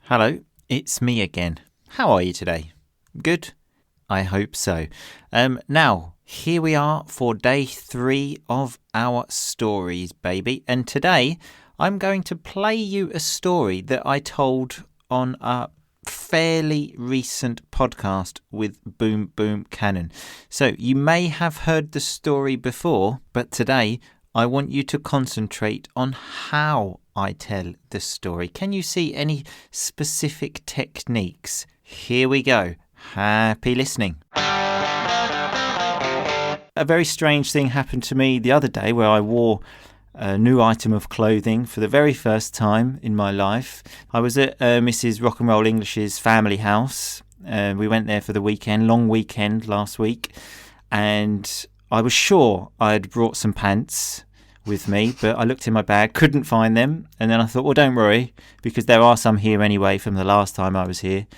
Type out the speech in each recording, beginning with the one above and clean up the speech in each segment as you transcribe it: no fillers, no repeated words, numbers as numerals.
Hello, it's me again. How are you today? Good? I hope so. Now, here we are for day 3 of our stories, baby. And today, I'm going to play you a story that I told on a fairly recent podcast with Boom Boom Cannon. So, you may have heard the story before, but today, I want you to concentrate on how I tell the story. Can you see any specific techniques? Here we go. Happy listening. A very strange thing happened to me the other day where I wore a new item of clothing for the very first time in my life. I was at Mrs. Rock and Roll English's family house. We went there for the weekend, long weekend last week, and I was sure I had brought some pants with me, but I looked in my bag, couldn't find them, and then I thought, well, don't worry, because there are some here anyway from the last time I was here.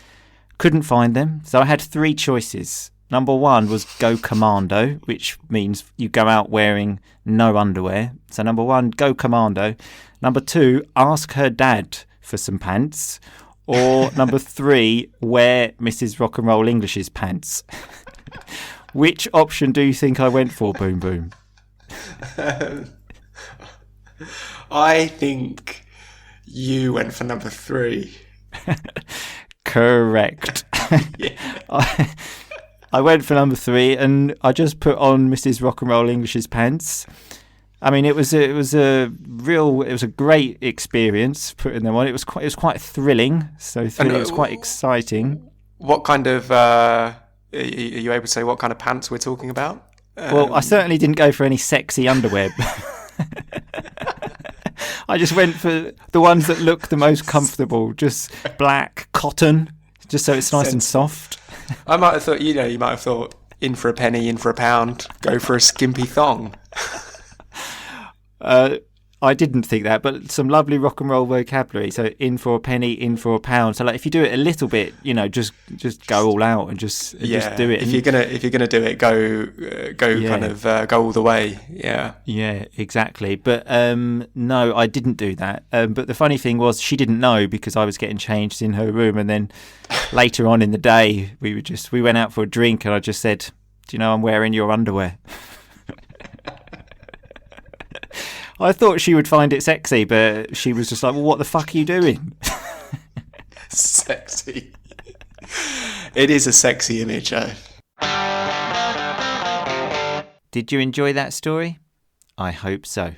Couldn't find them, so I had 3 choices. Number 1 was go commando, which means you go out wearing no underwear. So number 1, go commando. Number 2, ask her dad for some pants. Or number 3, wear Mrs. Rock and Roll English's pants. Which option do you think I went for, Boom Boom? I think you went for number 3. Correct. Yeah. I went for number 3, and I just put on Mrs. Rock and Roll English's pants. I mean, it was a great experience putting them on. It was quite thrilling. It was quite exciting. What kind of are you able to say what kind of pants we're talking about? Well, I certainly didn't go for any sexy underwear. I just went for the ones that look the most comfortable, just black cotton, just so it's nice and soft. I might have thought, you might have thought, in for a penny, in for a pound, go for a skimpy thong. I didn't think that, but some lovely rock and roll vocabulary. So in for a penny, in for a pound. So like if you do it a little bit, just go all out and just do it. If you're gonna do it, go go all the way. Yeah. Yeah, exactly. But no, I didn't do that. But the funny thing was, she didn't know because I was getting changed in her room, and then later on in the day, we went out for a drink, and I just said, "Do you know I'm wearing your underwear?" I thought she would find it sexy, but she was just like, well, what the fuck are you doing? Sexy. It is a sexy image, eh? Did you enjoy that story? I hope so.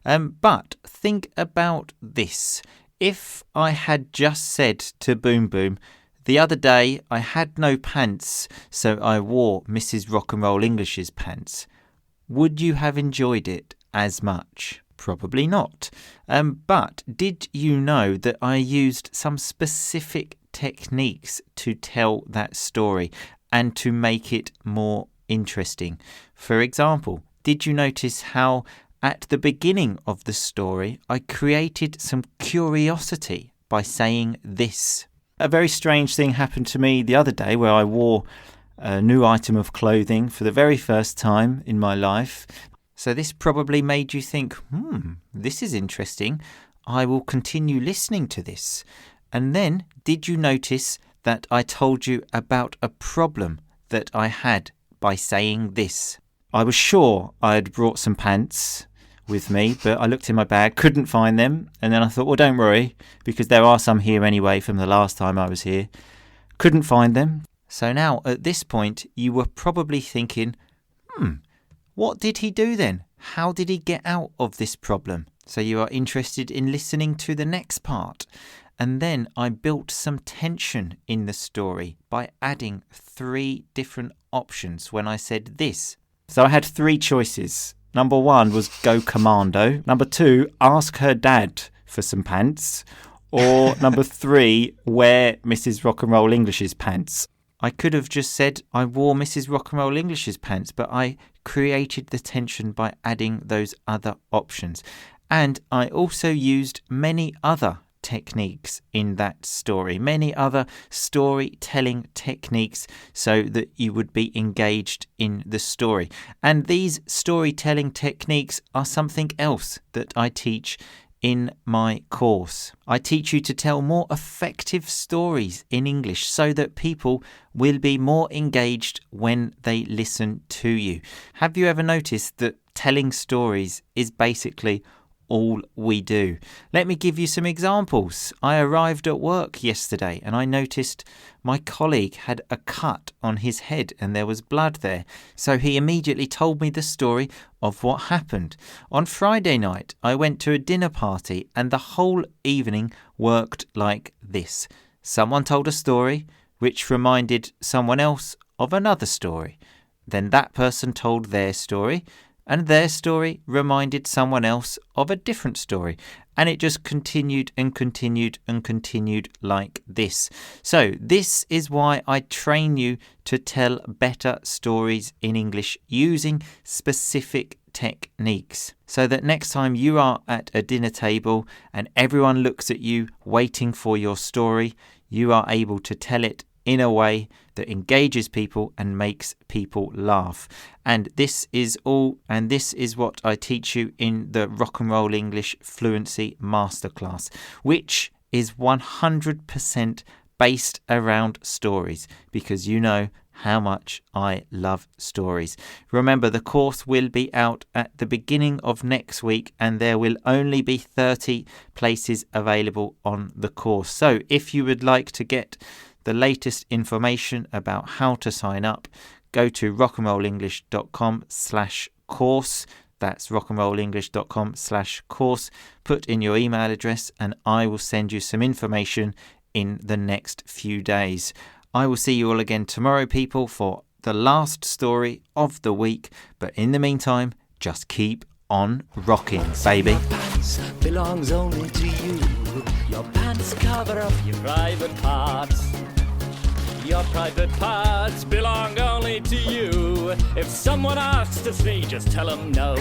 But think about this. If I had just said to Boom Boom, the other day I had no pants, so I wore Mrs. Rock and Roll English's pants, would you have enjoyed it as much? Probably not. But did you know that I used some specific techniques to tell that story and to make it more interesting? For example, did you notice how at the beginning of the story I created some curiosity by saying this? A very strange thing happened to me the other day where I wore a new item of clothing for the very first time in my life. So this probably made you think, this is interesting. I will continue listening to this. And then, did you notice that I told you about a problem that I had by saying this? I was sure I had brought some pants with me, but I looked in my bag, couldn't find them. And then I thought, well, don't worry, because there are some here anyway from the last time I was here. Couldn't find them. So now, at this point, you were probably thinking, what did he do then? How did he get out of this problem? So you are interested in listening to the next part. And then I built some tension in the story by adding 3 different options when I said this. So I had 3 choices. Number 1 was go commando. Number 2, ask her dad for some pants. Or number 3, wear Mrs. Rock and Roll English's pants. I could have just said I wore Mrs. Rock and Roll English's pants, but I created the tension by adding those other options. And I also used many other techniques in that story, many other storytelling techniques so that you would be engaged in the story. And these storytelling techniques are something else that I teach in my course. I teach you to tell more effective stories in English so that people will be more engaged when they listen to you. Have you ever noticed that telling stories is basically all we do? Let me give you some examples. I arrived at work yesterday and I noticed my colleague had a cut on his head and there was blood there. So he immediately told me the story of what happened. On Friday night, I went to a dinner party and the whole evening worked like this. Someone told a story which reminded someone else of another story. Then that person told their story, and their story reminded someone else of a different story. And it just continued and continued and continued like this. So this is why I train you to tell better stories in English using specific techniques. So that next time you are at a dinner table and everyone looks at you waiting for your story, you are able to tell it in a way that engages people and makes people laugh. And this is what I teach you in the Rock and Roll English Fluency Masterclass, which is 100% based around stories, because you know how much I love stories. Remember, the course will be out at the beginning of next week and there will only be 30 places available on the course. So if you would like to get the latest information about how to sign up, go to rockandrollenglish.com/course. That's rockandrollenglish.com/course. Put in your email address and I will send you some information in the next few days. I will see you all again tomorrow, people, for the last story of the week. But in the meantime, just keep on rocking, baby. Your pants belongs only to you. Your pants cover up your private parts. Your private parts belong only to you. If someone asks to see, just tell them no.